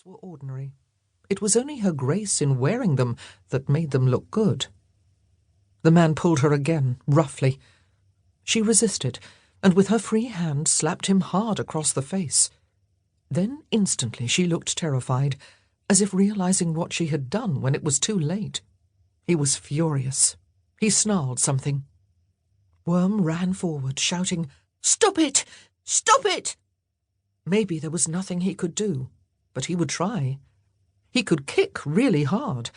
were ordinary. It was only her grace in wearing them that made them look good. The man pulled her again, roughly. She resisted, and with her free hand slapped him hard across the face. Then instantly she looked terrified, as if realizing what she had done when it was too late. He was furious. He snarled something. Worm ran forward, shouting, "Stop it! Stop it!" Maybe there was nothing he could do, but he would try. He could kick really hard,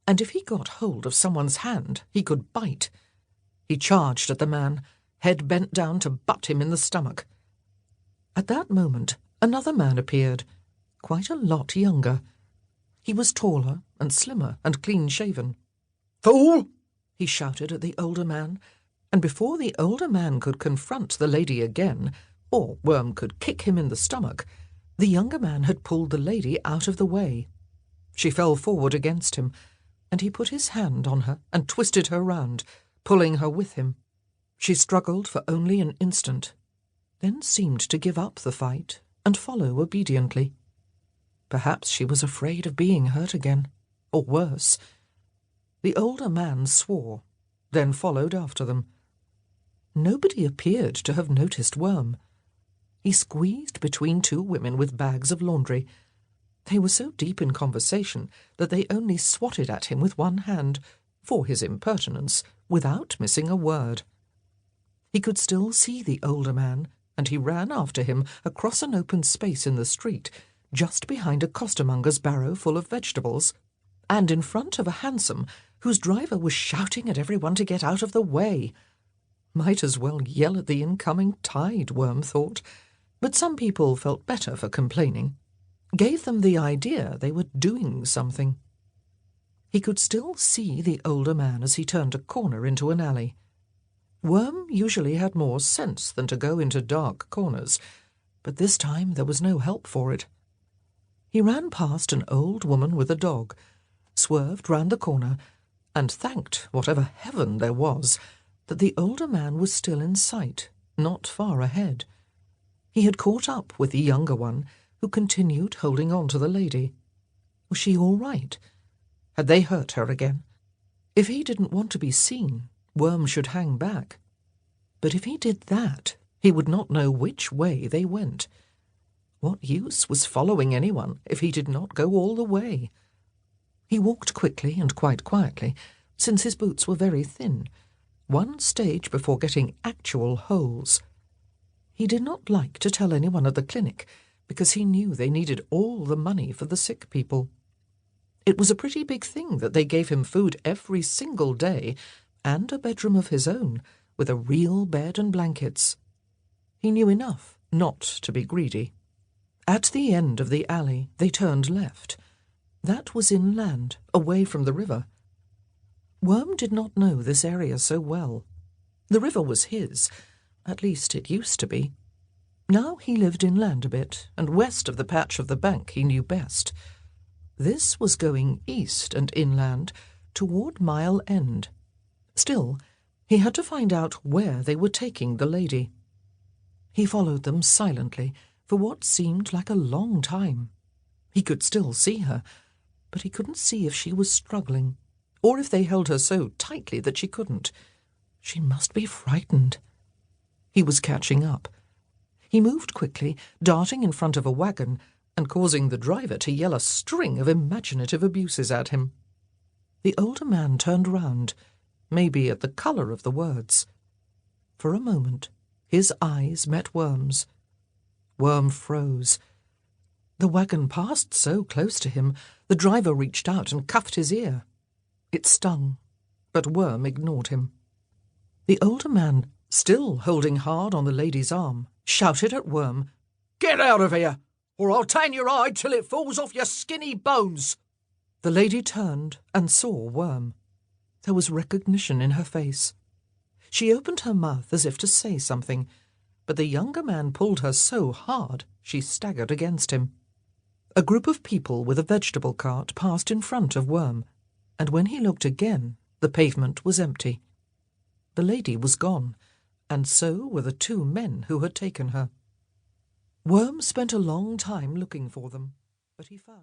and if he got hold of someone's hand, he could bite. He charged at the man, head bent down to butt him in the stomach. At that moment, another man appeared, quite a lot younger. He was taller and slimmer and clean-shaven. "Fool!" he shouted at the older man, and before the older man could confront the lady again, or Worm could kick him in the stomach, the younger man had pulled the lady out of the way. She fell forward against him, and he put his hand on her and twisted her round, pulling her with him. She struggled for only an instant, then seemed to give up the fight and follow obediently. Perhaps she was afraid of being hurt again, or worse. The older man swore, then followed after them. Nobody appeared to have noticed Worm. He squeezed between two women with bags of laundry. They were so deep in conversation that they only swatted at him with one hand, for his impertinence, without missing a word. He could still see the older man, and he ran after him across an open space in the street, just behind a costermonger's barrow full of vegetables, and in front of a hansom whose driver was shouting at everyone to get out of the way. Might as well yell at the incoming tide, Worm thought, but some people felt better for complaining. Gave them the idea they were doing something. He could still see the older man as he turned a corner into an alley. Worm usually had more sense than to go into dark corners, but this time there was no help for it. He ran past an old woman with a dog, swerved round the corner, and thanked whatever heaven there was that the older man was still in sight, not far ahead. He had caught up with the younger one, who continued holding on to the lady. Was she all right? Had they hurt her again? If he didn't want to be seen, Worm should hang back. But if he did that, he would not know which way they went. What use was following anyone if he did not go all the way? He walked quickly and quite quietly, since his boots were very thin, one stage before getting actual holes. He did not like to tell anyone at the clinic, because he knew they needed all the money for the sick people. It was a pretty big thing that they gave him food every single day, and a bedroom of his own, with a real bed and blankets. He knew enough not to be greedy. At the end of the alley, they turned left. That was inland, away from the river. Worm did not know this area so well. The river was his, at least it used to be. Now he lived inland a bit, and west of the patch of the bank he knew best. This was going east and inland, toward Mile End. Still, he had to find out where they were taking the lady. He followed them silently for what seemed like a long time. He could still see her, but he couldn't see if she was struggling, or if they held her so tightly that she couldn't. She must be frightened. He was catching up. He moved quickly, darting in front of a wagon, and causing the driver to yell a string of imaginative abuses at him. The older man turned round, maybe at the colour of the words. For a moment, his eyes met Worm's. Worm froze. The wagon passed so close to him, the driver reached out and cuffed his ear. It stung, but Worm ignored him. The older man, still holding hard on the lady's arm, shouted at Worm, "Get out of here, or I'll tan your hide till it falls off your skinny bones." The lady turned and saw Worm. There was recognition in her face. She opened her mouth as if to say something, but the younger man pulled her so hard she staggered against him. A group of people with a vegetable cart passed in front of Worm, and when he looked again, the pavement was empty. The lady was gone, and so were the two men who had taken her. Worm spent a long time looking for them, but he found